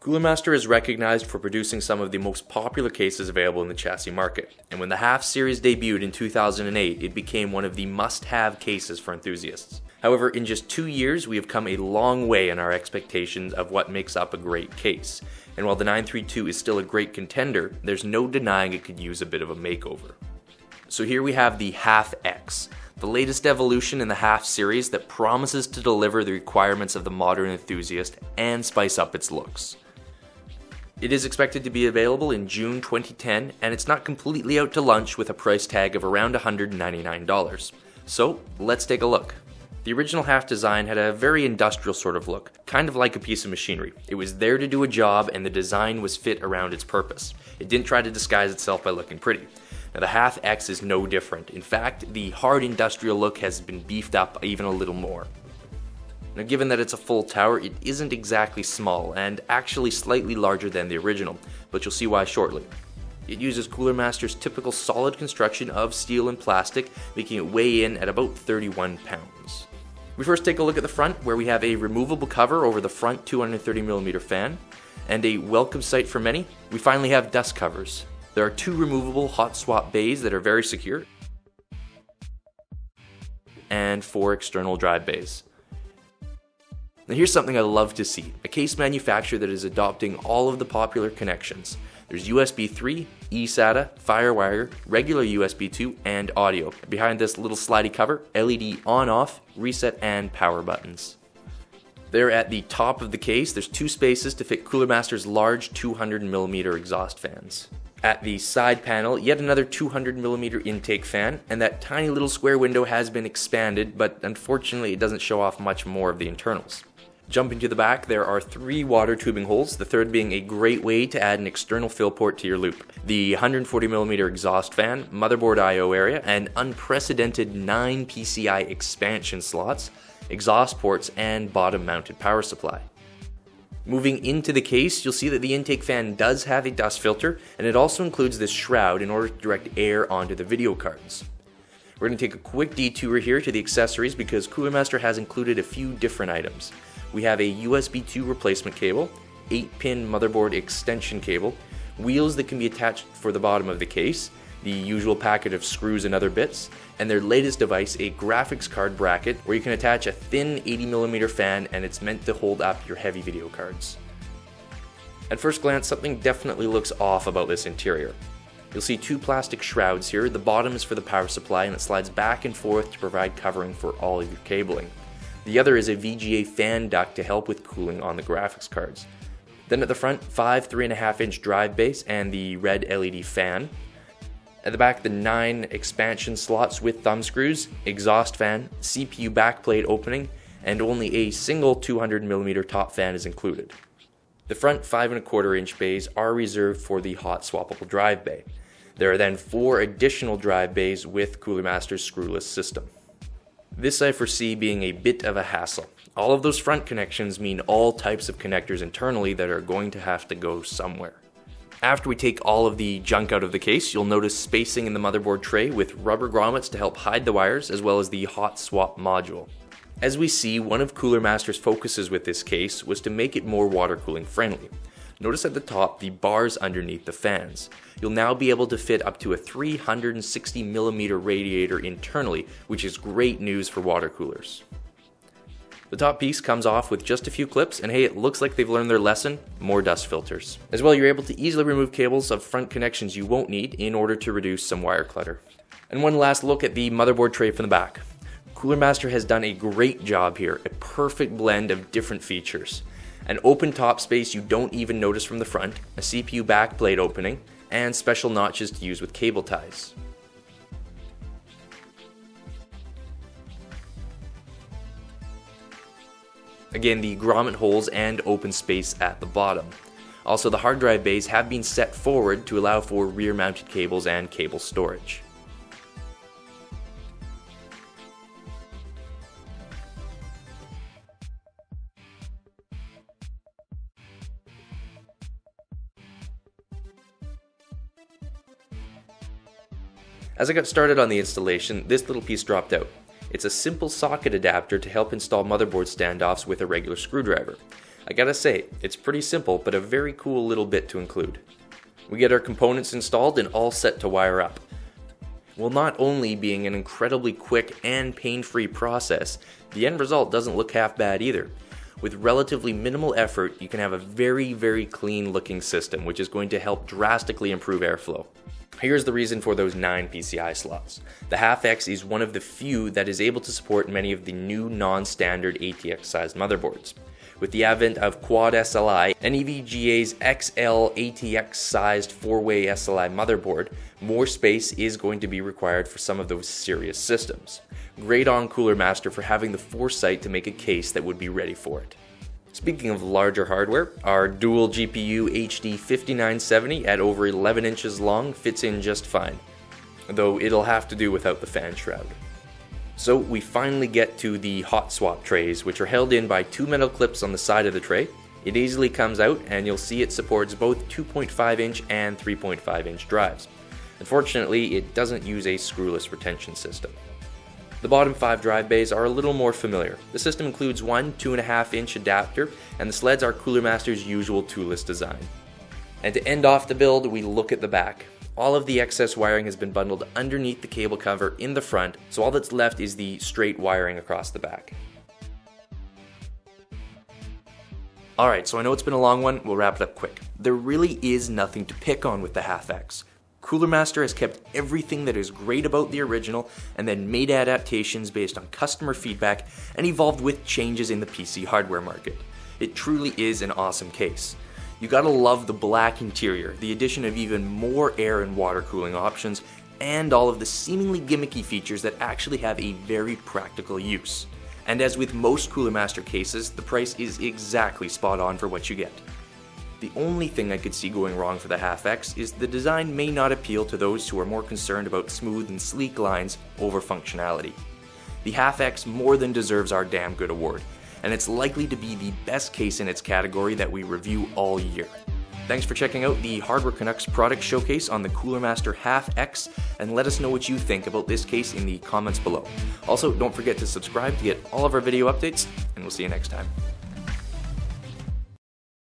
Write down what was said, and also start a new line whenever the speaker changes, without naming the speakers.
Cooler Master is recognized for producing some of the most popular cases available in the chassis market, and when the HAF series debuted in 2008, it became one of the must-have cases for enthusiasts. However, in just 2 years, we have come a long way in our expectations of what makes up a great case, and while the 932 is still a great contender, there's no denying it could use a bit of a makeover. So here we have the HAF X, the latest evolution in the HAF series that promises to deliver the requirements of the modern enthusiast and spice up its looks. It is expected to be available in June 2010, and it's not completely out to lunch with a price tag of around $199. So, let's take a look. The original HAF design had a very industrial sort of look, kind of like a piece of machinery. It was there to do a job, and the design was fit around its purpose. It didn't try to disguise itself by looking pretty. Now the HAF X is no different. In fact, the hard industrial look has been beefed up even a little more. Now given that it's a full tower, it isn't exactly small, and actually slightly larger than the original, but you'll see why shortly. It uses Cooler Master's typical solid construction of steel and plastic, making it weigh in at about 31 pounds. We first take a look at the front, where we have a removable cover over the front 230mm fan, and a welcome sight for many, we finally have dust covers. There are 2 removable hot swap bays that are very secure, and 4 external drive bays. Now here's something I love to see, a case manufacturer that is adopting all of the popular connections. There's USB 3, eSATA, FireWire, regular USB 2, and audio. Behind this little slidey cover, LED on-off, reset, and power buttons. There at the top of the case, there's 2 spaces to fit Cooler Master's large 200mm exhaust fans. At the side panel, yet another 200mm intake fan, and that tiny little square window has been expanded, but unfortunately it doesn't show off much more of the internals. Jumping to the back, there are 3 water tubing holes, the third being a great way to add an external fill port to your loop. The 140mm exhaust fan, motherboard I/O area, and unprecedented 9 PCI expansion slots, exhaust ports, and bottom-mounted power supply. Moving into the case, you'll see that the intake fan does have a dust filter, and it also includes this shroud in order to direct air onto the video cards. We're going to take a quick detour here to the accessories because Cooler Master has included a few different items. We have a USB 2 replacement cable, 8-pin motherboard extension cable, wheels that can be attached for the bottom of the case, the usual packet of screws and other bits, and their latest device, a graphics card bracket where you can attach a thin 80mm fan and it's meant to hold up your heavy video cards. At first glance, something definitely looks off about this interior. You'll see 2 plastic shrouds here. The bottom is for the power supply and it slides back and forth to provide covering for all of your cabling. The other is a VGA fan duct to help with cooling on the graphics cards. Then at the front, 5 3.5-inch drive bays and the red LED fan. At the back, the 9 expansion slots with thumb screws, exhaust fan, CPU backplate opening, and only a single 200mm top fan is included. The front 5.25-inch bays are reserved for the hot swappable drive bay. There are then 4 additional drive bays with Cooler Master's screwless system. This I foresee being a bit of a hassle. All of those front connections mean all types of connectors internally that are going to have to go somewhere. After we take all of the junk out of the case, you'll notice spacing in the motherboard tray with rubber grommets to help hide the wires, as well as the hot swap module. As we see, one of Cooler Master's focuses with this case was to make it more water cooling friendly. Notice at the top the bars underneath the fans. You'll now be able to fit up to a 360mm radiator internally, which is great news for water coolers. The top piece comes off with just a few clips, and hey, it looks like they've learned their lesson, more dust filters. As well, you're able to easily remove cables of front connections you won't need in order to reduce some wire clutter. And one last look at the motherboard tray from the back. Cooler Master has done a great job here, a perfect blend of different features. An open top space you don't even notice from the front, a CPU backplate opening, and special notches to use with cable ties. Again, the grommet holes and open space at the bottom. Also, the hard drive bays have been set forward to allow for rear mounted cables and cable storage. As I got started on the installation, this little piece dropped out. It's a simple socket adapter to help install motherboard standoffs with a regular screwdriver. I gotta say, it's pretty simple, but a very cool little bit to include. We get our components installed and all set to wire up. While not only being an incredibly quick and pain-free process, the end result doesn't look half bad either. With relatively minimal effort, you can have a very clean looking system, which is going to help drastically improve airflow. Here's the reason for those 9 PCI slots. The HAF-X is one of the few that is able to support many of the new non-standard ATX sized motherboards. With the advent of Quad SLI and EVGA's XL ATX sized 4-way SLI motherboard, more space is going to be required for some of those serious systems. Great on Cooler Master for having the foresight to make a case that would be ready for it. Speaking of larger hardware, our dual GPU HD 5970 at over 11 inches long fits in just fine, though it'll have to do without the fan shroud. So we finally get to the hot swap trays, which are held in by 2 metal clips on the side of the tray. It easily comes out, and you'll see it supports both 2.5 inch and 3.5 inch drives. Unfortunately, it doesn't use a screwless retention system. The bottom 5 drive bays are a little more familiar. The system includes one 2.5 inch adapter, and the sleds are Cooler Master's usual toolless design. And to end off the build, we look at the back. All of the excess wiring has been bundled underneath the cable cover in the front, so all that's left is the straight wiring across the back. Alright, so I know it's been a long one, we'll wrap it up quick. There really is nothing to pick on with the HAF-X. Cooler Master has kept everything that is great about the original and then made adaptations based on customer feedback and evolved with changes in the PC hardware market. It truly is an awesome case. You gotta love the black interior, the addition of even more air and water cooling options, and all of the seemingly gimmicky features that actually have a very practical use. And as with most Cooler Master cases, the price is exactly spot on for what you get. The only thing I could see going wrong for the HAF-X is the design may not appeal to those who are more concerned about smooth and sleek lines over functionality. The HAF-X more than deserves our damn good award, and it's likely to be the best case in its category that we review all year. Thanks for checking out the Hardware Canucks product showcase on the Cooler Master HAF-X, and let us know what you think about this case in the comments below. Also, don't forget to subscribe to get all of our video updates, and we'll see you next time.